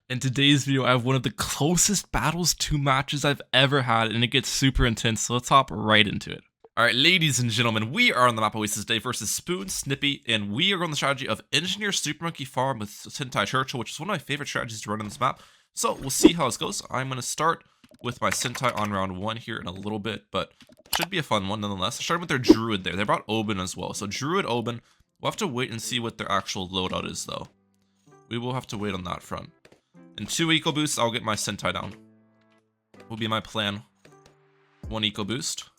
In today's video, I have one of the closest battles to matches I've ever had, and it gets super intense, so let's hop right into it. Alright, ladies and gentlemen, we are on the map Oasis Day versus Spoon, Snippy, and we are on the strategy of Engineer Super Monkey Farm with Sentai Churchill, which is one of my favorite strategies to run on this map. So we'll see how this goes. I'm going to start with my Sentai on round 1 here in a little bit, but should be a fun one nonetheless. I started with their Druid there. They brought Oben as well. So Druid, Oben. We'll have to wait and see what their actual loadout is, though. We will have to wait on that front. In 2 eco boosts, I'll get my Sentai down. Will be my plan. 1 eco boost.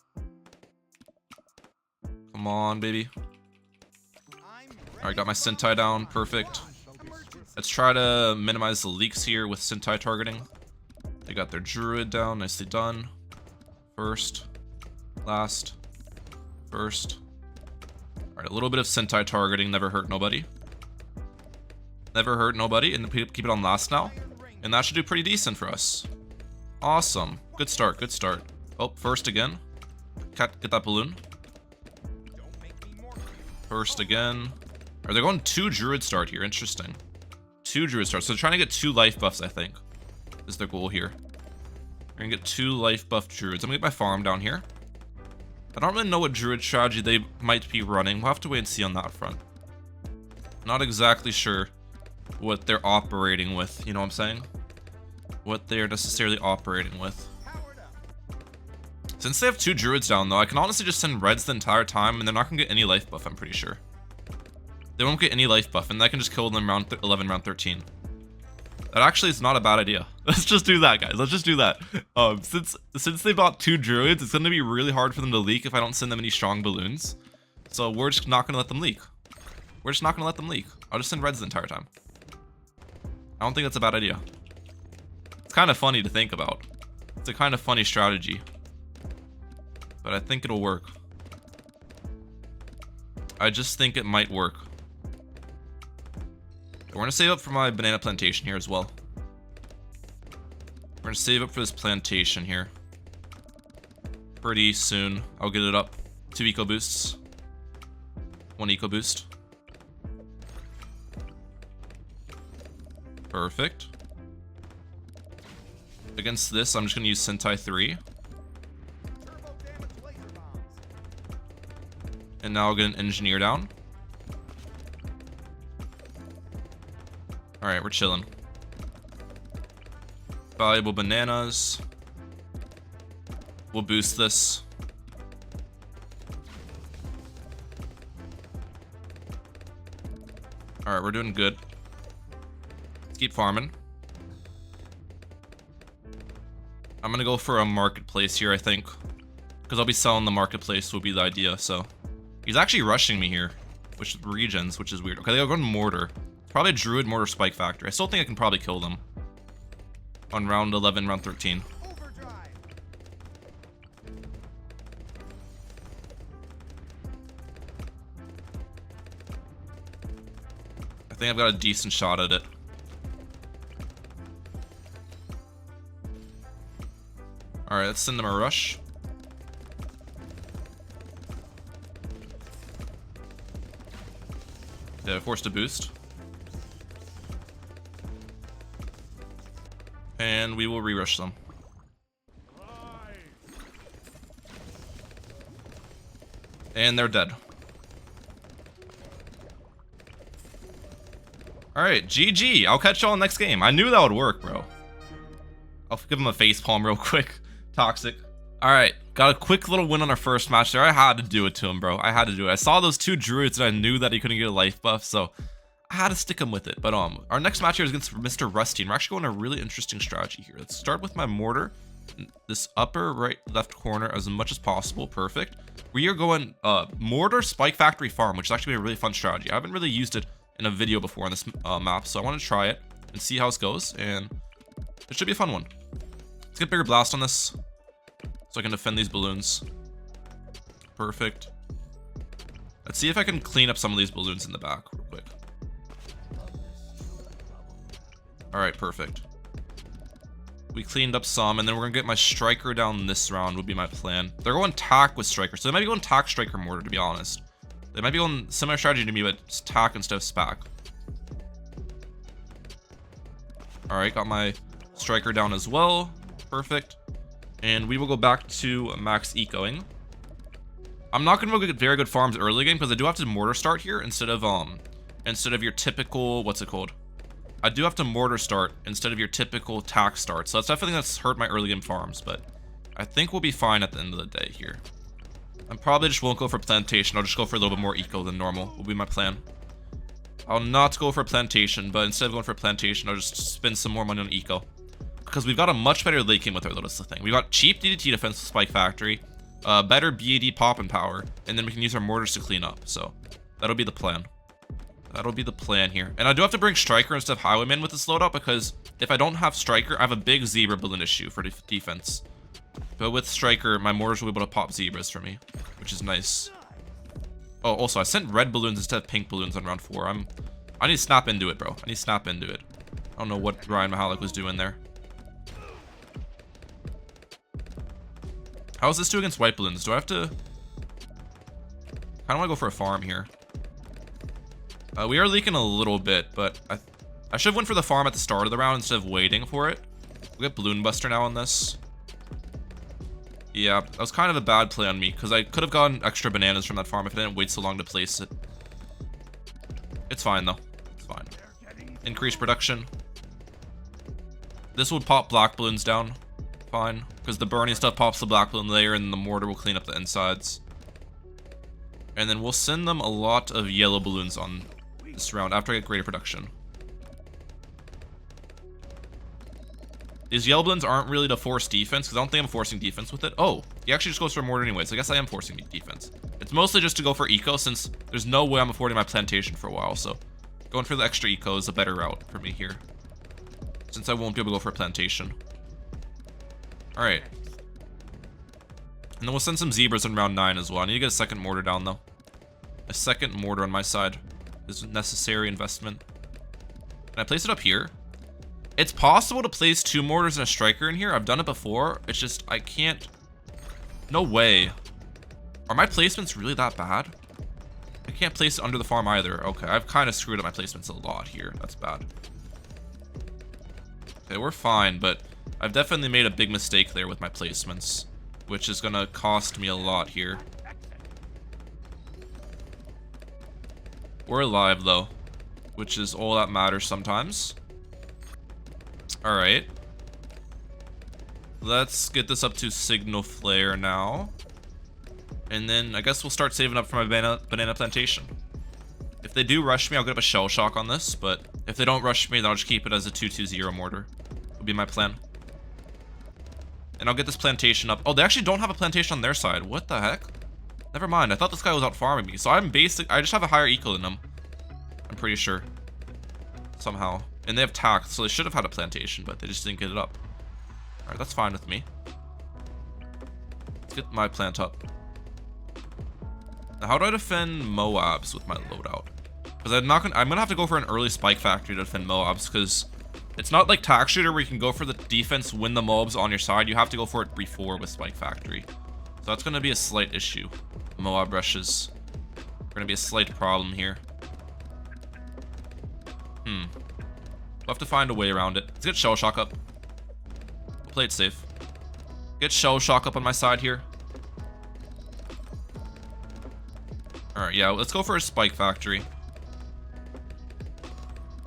Come on, baby. Alright, got my Sentai down. Perfect. Let's try to minimize the leaks here with Sentai targeting. They got their Druid down. Nicely done. First. Last. First. Alright, a little bit of Sentai targeting. Never hurt nobody. Never hurt nobody. And keep it on last now. And that should do pretty decent for us. Awesome. Good start. Good start. Oh, first again. Get that balloon. First again. Are they going 2 Druid start here? Interesting. 2 Druid start. So they're trying to get 2 life buffs, I think. Is their goal here. We're gonna get 2 life buff Druids. I'm gonna get my farm down here. I don't really know what Druid strategy they might be running. We'll have to wait and see on that front. Not exactly sure what they're operating with, you know what I'm saying? What they're necessarily operating with. Since they have 2 Druids down, though, I can honestly just send Reds the entire time, and they're not gonna get any life buff, I'm pretty sure. They won't get any life buff, and I can just kill them round 11, round 13. That actually is not a bad idea. Let's just do that, guys. Let's just do that. Since they bought 2 Druids, it's gonna be really hard for them to leak if I don't send them any strong balloons. So we're just not gonna let them leak. We're just not gonna let them leak. I'll just send Reds the entire time. I don't think that's a bad idea. It's kind of funny to think about. It's a kind of funny strategy. But I think it'll work. I just think it might work. We're gonna save up for my banana plantation here as well. We're gonna save up for this plantation here. Pretty soon. I'll get it up. 2 eco boosts. 1 eco boost. Perfect. Against this, I'm just gonna use Sentai 3. And now I'll get an engineer down. Alright, we're chilling. Valuable bananas. We'll boost this. Alright, we're doing good. Let's keep farming. I'm gonna go for a marketplace here, I think. Because I'll be selling the marketplace will be the idea, so. He's actually rushing me here. Which regions, which is weird. Okay, they'll go to Mortar. Probably a Druid, Mortar, Spike Factory. I still think I can probably kill them. On round 11, round 13. I think I've got a decent shot at it. Alright, let's send them a rush. Yeah, forced a boost. And we will re-rush them. And they're dead. Alright, GG. I'll catch y'all next game. I knew that would work, bro. I'll give him a facepalm real quick. Toxic. Alright, got a quick little win on our first match there. I had to do it to him, bro. I had to do it. I saw those 2 Druids and I knew that he couldn't get a life buff, so I had to stick him with it. But our next match here is against Mr. Rusty, and we're actually going a really interesting strategy here. Let's start with my Mortar. This upper right left corner as much as possible. Perfect. We are going Mortar Spike Factory Farm, which is actually a really fun strategy. I haven't really used it in a video before on this map, so I want to try it and see how it goes, and it should be a fun one. Let's get bigger blast on this so I can defend these balloons. Perfect. Let's see if I can clean up some of these balloons in the back real quick. Alright, perfect. We cleaned up some, and then we're gonna get my striker down this round would be my plan. They're going tack with striker, so they might be going tack, striker, mortar, to be honest. They might be going similar strategy to me, but tack instead of spac. All right, got my striker down as well. Perfect. And we will go back to max ecoing. I'm not gonna get very good farms early game because I do have to mortar start here instead of your typical, what's it called? I do have to mortar start instead of your typical tax start. So that's definitely that's hurt my early game farms, but I think we'll be fine at the end of the day here. I probably just won't go for plantation. I'll just go for a little bit more eco than normal, will be my plan. I'll not go for plantation, but instead of going for plantation, I'll just spend some more money on eco. Because we've got a much better late game with our Lotus, the thing. We got cheap DDT defense with Spike Factory, better BAD pop and power, and then we can use our mortars to clean up. So that'll be the plan. That'll be the plan here. And I do have to bring Striker instead of Highwayman with this loadout because if I don't have Striker, I have a big Zebra balloon issue for defense. But with Striker, my mortars will be able to pop Zebras for me, which is nice. Oh, also, I sent red balloons instead of pink balloons on round 4. I need to snap into it, bro. I need to snap into it. I don't know what Ryan Mehalic was doing there. How does this do against white balloons? Do I have to... I don't want to go for a farm here. We are leaking a little bit, but I should have went for the farm at the start of the round instead of waiting for it. We'll get Balloon Buster now on this. Yeah, that was kind of a bad play on me, because I could have gotten extra bananas from that farm if I didn't wait so long to place it. It's fine, though. It's fine. Increase production. This would pop black balloons down. Fine. Because the burning stuff pops the black balloon layer, and the mortar will clean up the insides. And then we'll send them a lot of yellow balloons on this round after I get greater production. These yellow balloons aren't really to force defense, because I don't think I'm forcing defense with it. Oh, he actually just goes for mortar anyway, so I guess I am forcing defense. It's mostly just to go for eco, since there's no way I'm affording my plantation for a while, so going for the extra eco is a better route for me here, since I won't be able to go for a plantation. Alright. And then we'll send some Zebras in round 9 as well. I need to get a second mortar down, though. A second mortar on my side is a necessary investment. Can I place it up here? It's possible to place 2 mortars and a striker in here. I've done it before. It's just, I can't... No way. Are my placements really that bad? I can't place it under the farm either. Okay, I've kind of screwed up my placements a lot here. That's bad. Okay, we're fine, but I've definitely made a big mistake there with my placements, which is going to cost me a lot here. We're alive, though, which is all that matters sometimes. Alright. Let's get this up to Signal Flare now. And then I guess we'll start saving up for my banana plantation. If they do rush me, I'll get up a Shell Shock on this, but if they don't rush me, then I'll just keep it as a 2-2-0 mortar. Would be my plan. And I'll get this plantation up. Oh, they actually don't have a plantation on their side. What the heck? Never mind. I thought this guy was out farming me. So I just have a higher eco than them. I'm pretty sure. Somehow. And they have tax, so they should have had a plantation, but they just didn't get it up. Alright, that's fine with me. Let's get my plant up. Now, how do I defend Moabs with my loadout? Because I'm gonna have to go for an early Spike Factory to defend Moabs, because it's not like Tax Shooter where you can go for the defense when the mobs on your side. You have to go for it before with Spike Factory. So that's gonna be a slight issue. Moab rushes are gonna be a slight problem here. We'll have to find a way around it. Let's get Shell Shock up. We'll play it safe. Get Shell Shock up on my side here. Alright, yeah, let's go for a Spike Factory.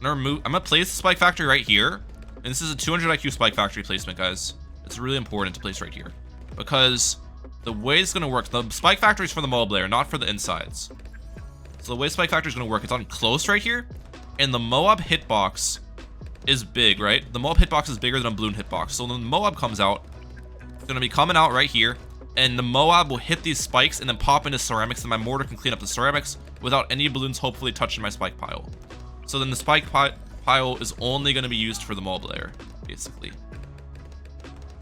I'm gonna place the Spike Factory right here. And this is a 200 IQ Spike Factory placement, guys. It's really important to place right here. Because the way it's gonna work, the Spike Factory is for the mob layer, not for the insides. So the way Spike Factory is gonna work, it's on close right here. And the Moab hitbox is big, right? The Moab hitbox is bigger than a balloon hitbox. So when the Moab comes out, it's gonna be coming out right here. And the Moab will hit these spikes and then pop into ceramics, and my mortar can clean up the ceramics without any balloons hopefully touching my spike pile. So then the spike pile is only going to be used for the mob layer, basically.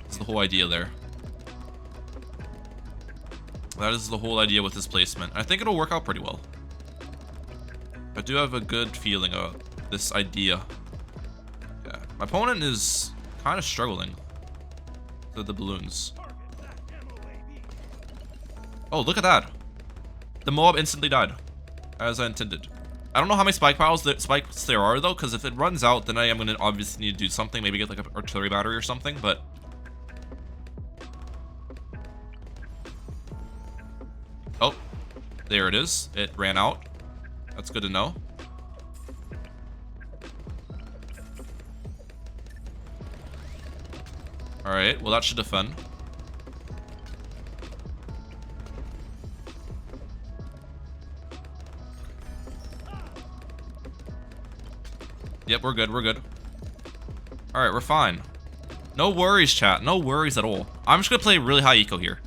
That's the whole idea there. That is the whole idea with this placement. I think it'll work out pretty well. I do have a good feeling about this idea. Yeah, my opponent is kind of struggling with the balloons. Oh, look at that. The Moab instantly died, as I intended. I don't know how many spikes there are though, because if it runs out, then I am gonna obviously need to do something. Maybe get like an artillery battery or something. But oh, there it is. It ran out. That's good to know. All right. Well, that should defend. Yep, we're good, we're good. Alright, we're fine. No worries, chat. No worries at all. I'm just gonna play really high eco here.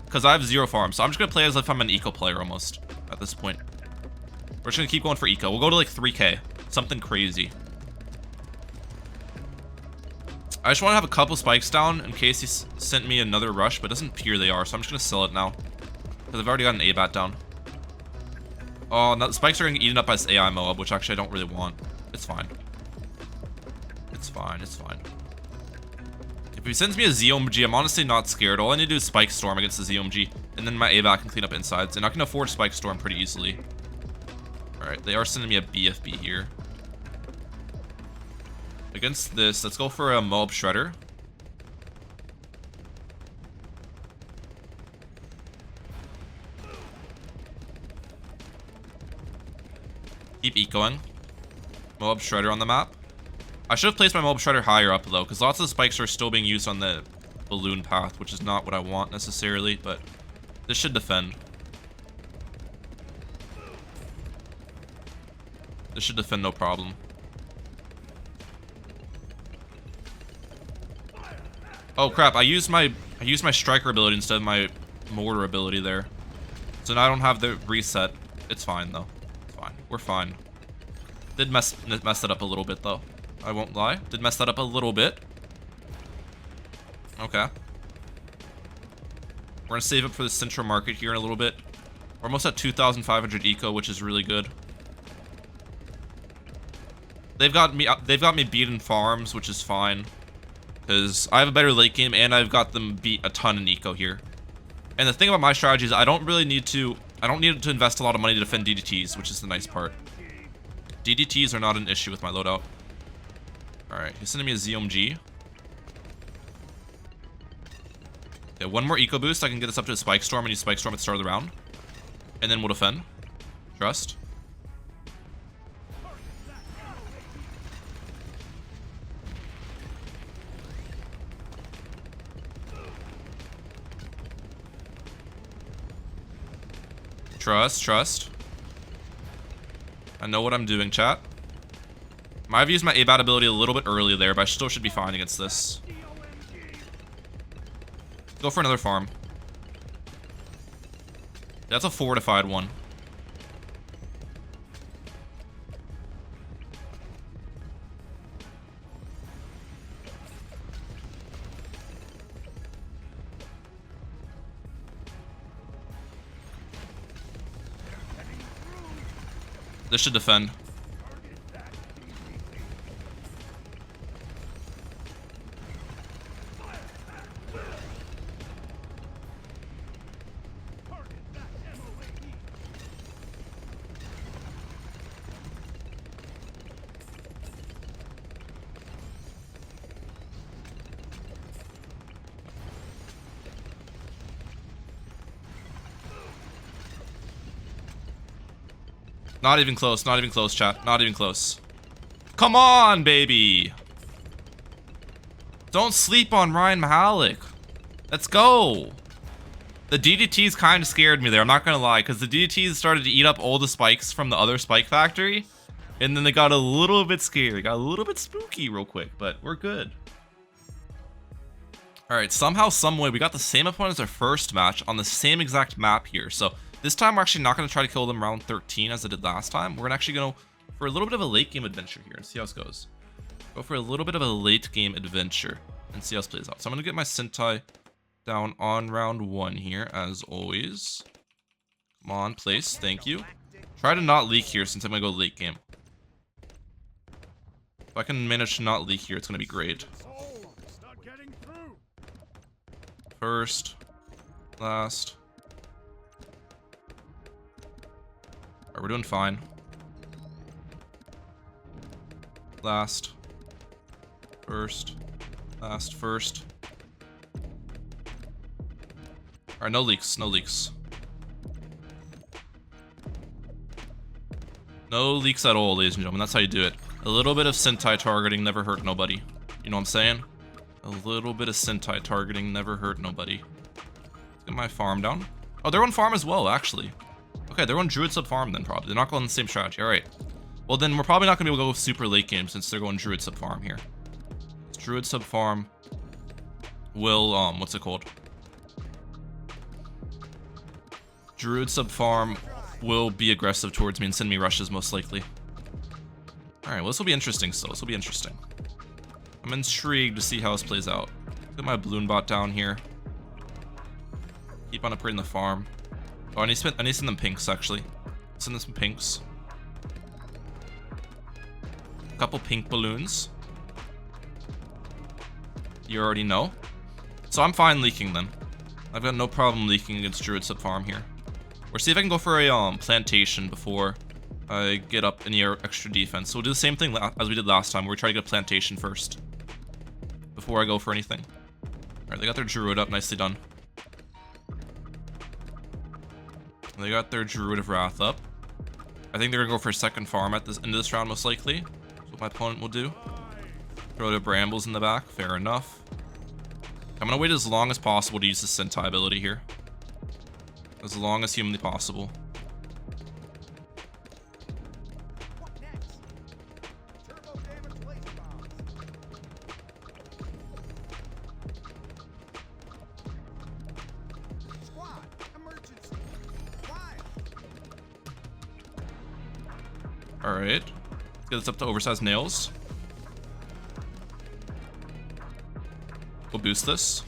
Because I have 0 farm, so I'm just gonna play as if I'm an eco player almost at this point. We're just gonna keep going for eco. We'll go to like 3k. Something crazy. I just want to have a couple spikes down in case he sent me another rush, but it doesn't appear they are, so I'm just gonna sell it now. Because I've already got an A-bat down. Oh, now the spikes are getting eaten up by this AI Moab, which actually I don't really want. It's fine. It's fine, it's fine. If he sends me a ZOMG, I'm honestly not scared. All I need to do is Spike Storm against the ZOMG, and then my A-back can clean up insides, and I can afford Spike Storm pretty easily. Alright, they are sending me a BFB here. Against this, let's go for a Moab Shredder. Keep ecoing. Moab Shredder on the map. I should have placed my Moab Shredder higher up though, because lots of the spikes are still being used on the balloon path, which is not what I want necessarily, but this should defend. This should defend no problem. Oh crap, I used my striker ability instead of my mortar ability there. So now I don't have the reset. It's fine though. It's fine. We're fine. Did mess that up a little bit though. I won't lie. Did mess that up a little bit. Okay. We're gonna save up for the central market here in a little bit. We're almost at 2,500 eco, which is really good. They've got me beat in farms, which is fine. Because I have a better late game and I've got them beat a ton in eco here. And the thing about my strategy is I don't need to invest a lot of money to defend DDTs, which is the nice part. DDTs are not an issue with my loadout. Alright, he's sending me a ZOMG. Okay, one more eco boost. I can get us up to a Spike Storm and use Spike Storm at the start of the round. And then we'll defend. Trust. Trust. I know what I'm doing, chat. Might have used my A-bat ability a little bit early there, but I still should be fine against this. Go for another farm. That's a fortified one. This should defend. Not even close, chat. Not even close. Come on, baby! Don't sleep on Ryan Mehalic. Let's go! The DDTs kind of scared me there, I'm not gonna lie, because the DDTs started to eat up all the spikes from the other spike factory, and then they got a little bit scary, got a little bit spooky real quick, but we're good. Alright, somehow, someway, we got the same opponent as our first match on the same exact map here, so this time we're actually not going to try to kill them round 13 as I did last time. We're actually going to go for a little bit of a late game adventure here and see how this goes. Go for a little bit of a late game adventure and see how this plays out. So I'm going to get my Sentai down on round 1 here as always. Come on, place. Thank you. Try to not leak here since I'm going to go late game. If I can manage to not leak here, it's going to be great. First. Last. Alright, we're doing fine. last, first, last, first. Alright, no leaks, no leaks. No leaks at all, ladies and gentlemen. That's how you do it. A little bit of Sentai targeting never hurt nobody. You know what I'm saying? A little bit of Sentai targeting never hurt nobody. Let's get my farm down. Oh, they're on farm as well, actually. Okay, they're on Druid sub farm then, probably. They're not going the same strategy. Alright. Well, then we're probably not going to be able to go super late game since they're going Druid sub farm here. Druid sub farm will, what's it called? Druid sub farm will be aggressive towards me and send me rushes most likely. Alright, well, this will be interesting still. This will be interesting. I'm intrigued to see how this plays out. Get my balloon bot down here. Keep on upgrading the farm. Oh, I need to send them pinks, actually. Send them some pinks. A couple pink balloons. You already know. So I'm fine leaking then. I've got no problem leaking against Druid sub farm here. Or see if I can go for a plantation before I get up any extra defense. So we'll do the same thing as we did last time, where we try to get a plantation first before I go for anything. Alright, they got their Druid up, nicely done. They got their Druid of Wrath up. I think they're gonna go for a second farm at this end of this round, most likely. That's what my opponent will do. Throw their brambles in the back, fair enough. I'm gonna wait as long as possible to use the Sentai ability here. As long as humanly possible. Alright. Let's get this up to oversized nails. We'll boost this.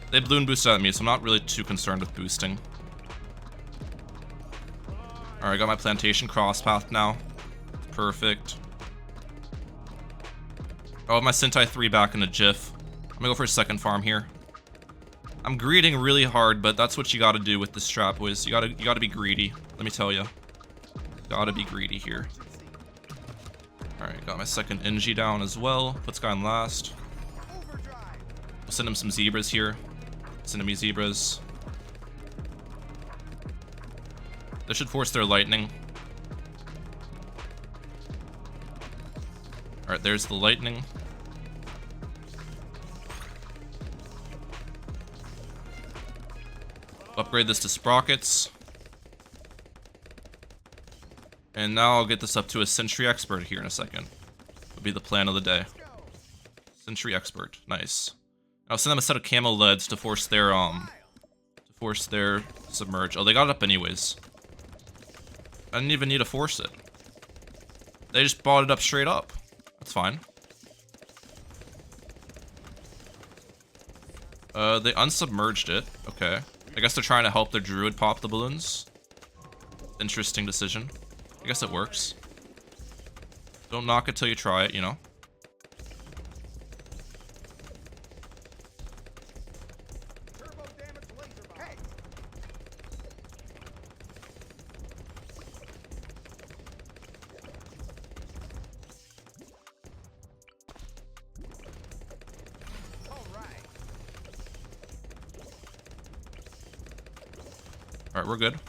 They balloon boosted at me, so I'm not really too concerned with boosting. Alright, got my plantation cross path now. Perfect. Oh, my Sentai 3 back in a jiff. I'm gonna go for a second farm here. I'm greeding really hard, but that's what you gotta do with this strat, boys. You gotta be greedy. Let me tell you. Gotta be greedy here. Alright, got my second NG down as well. Put this guy on last. We'll send him some zebras here. Send me zebras. This should force their lightning. Alright, there's the lightning. Upgrade this to sprockets. And now I'll get this up to a Sentry Expert here in a second. Will be the plan of the day. Sentry Expert, nice. I'll send them a set of camo leads to force their submerge. Oh, they got it up anyways. I didn't even need to force it. They just bought it up straight up. That's fine. They unsubmerged it. Okay. I guess they're trying to help their Druid pop the balloons. Interesting decision. I guess it works. Don't knock it till you try it, you know? Alright, we're good.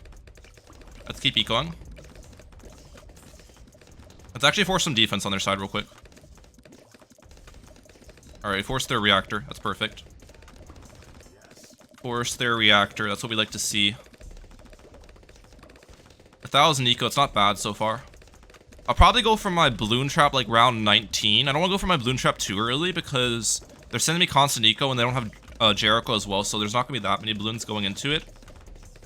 Let's keep ecoing. Let's actually force some defense on their side real quick. Alright, force their reactor. That's perfect. Force their reactor. That's what we like to see. 1,000 eco. It's not bad so far. I'll probably go for my balloon trap like round 19. I don't want to go for my balloon trap too early because they're sending me constant eco and they don't have Jericho as well. So there's not going to be that many balloons going into it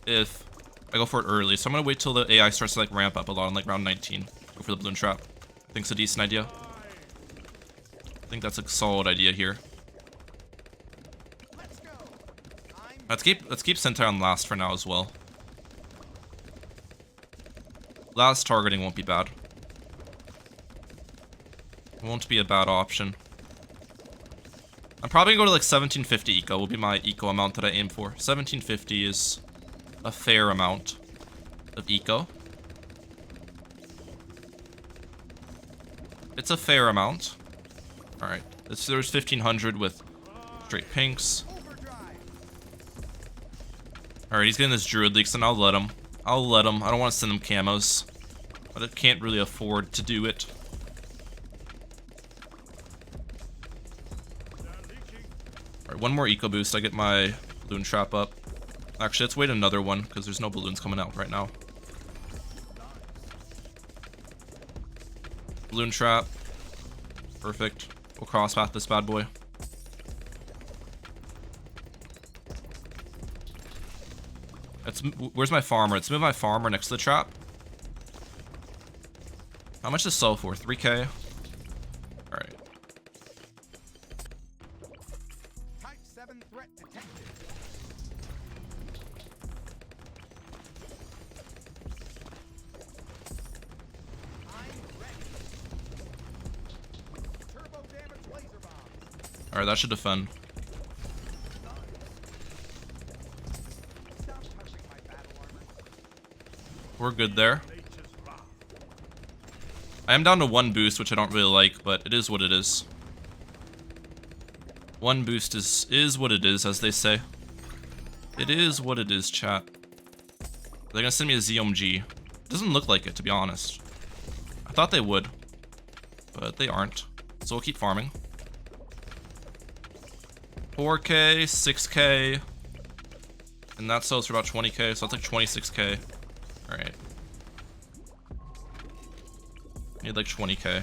if I go for it early. So I'm going to wait till the AI starts to like ramp up a lot in like round 19. Go for the balloon trap. I think it's a decent idea. I think that's a solid idea here. Let's keep Sentai on last for now as well. Last targeting won't be bad. It won't be a bad option. I'm probably gonna go to like 1750 eco will be my eco amount that I aim for. 1750 is a fair amount of eco. It's a fair amount. Alright. There's 1500 with straight pinks. Alright, he's getting this Druid leaks, and I'll let him. I don't want to send him camos. But I can't really afford to do it. Alright, one more eco boost. I get my balloon trap up. Actually, let's wait another one, because there's no balloons coming out right now. Balloon trap. Perfect. We'll cross path this bad boy. Where's my farmer? Let's move my farmer next to the trap. How much does this sell for? 3k? Alright. Type 7 threat detected. I'm ready. Turbo damage laser bomb. Alright, that should defend. Stop touching my battle armor. We're good there. I am down to 1 boost, which I don't really like, but it is what it is. 1 boost is what it is, as they say. It is what it is, chat. They're gonna send me a ZOMG. Doesn't look like it, to be honest. I thought they would, but they aren't. So we'll keep farming. 4k, 6k, and that sells for about 20k, so that's like 26k. Alright. Need like 20k.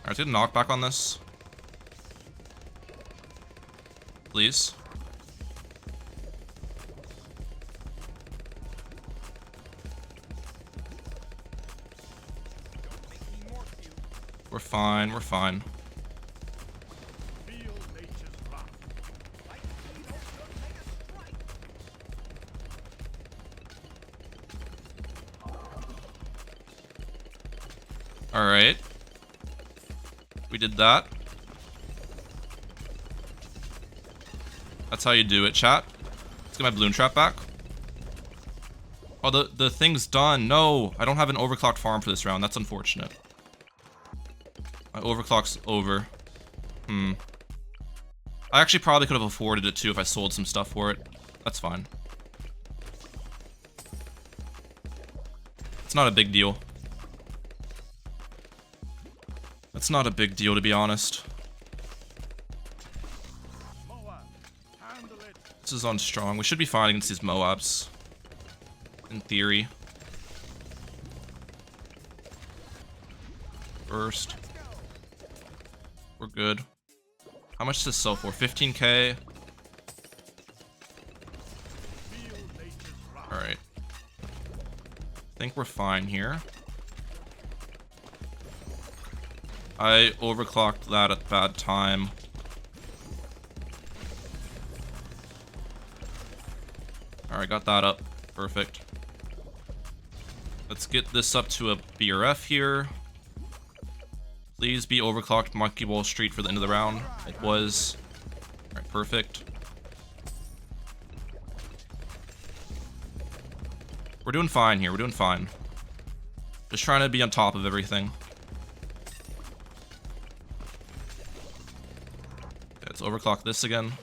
Alright, let's get a knockback on this. Please. We're fine, we're fine. Alright. We did that. That's how you do it, chat. Let's get my balloon trap back. Oh, the thing's done. No, I don't have an overclocked farm for this round. That's unfortunate. My overclock's over. I actually probably could have afforded it too if I sold some stuff for it. That's fine. It's not a big deal. It's not a big deal, to be honest. This is on strong. We should be fine against these Moabs. In theory. First. We're good. How much does this sell for? 15k? Alright. I think we're fine here. I overclocked that at a bad time. Alright, got that up. Perfect. Let's get this up to a BRF here. Please be overclocked Monkey Wall Street for the end of the round. It was. Alright, perfect. We're doing fine here. We're doing fine. Just trying to be on top of everything. Let's overclock this again.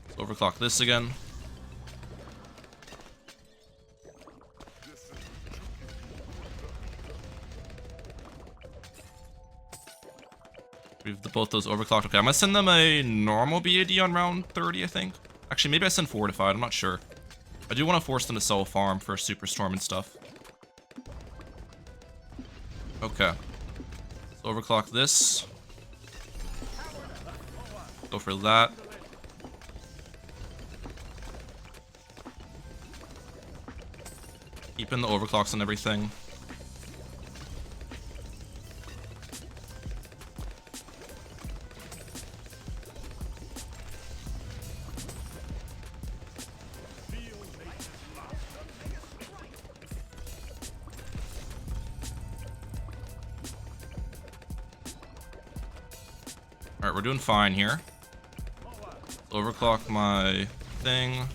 Let's overclock this again. We've both those overclocked. Okay, I'm gonna send them a normal BAD on round 30, I think. Actually, maybe I send fortified. I'm not sure. I do want to force them to sell a farm for Superstorm and stuff. Okay. Overclock this. Go for that. Keeping the overclocks and everything. Alright, we're doing fine here. Overclock my thing.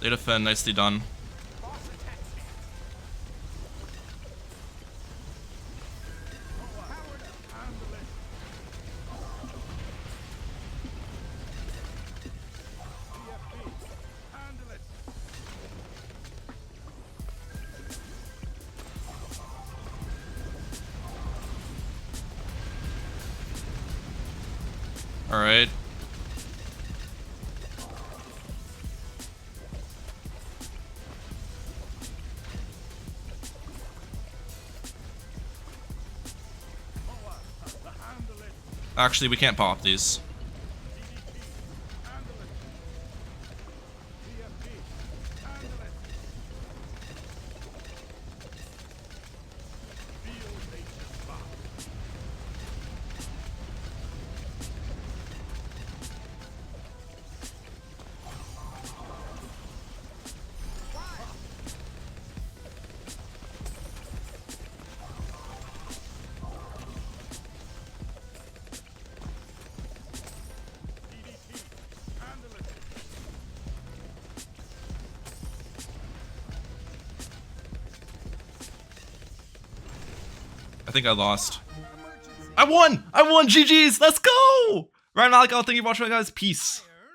They defend, nicely done. All right. Actually, we can't pop these. I think I lost. I won! I won! GG's! Let's go! Right, Mehalic, thank you for watching, guys. Peace.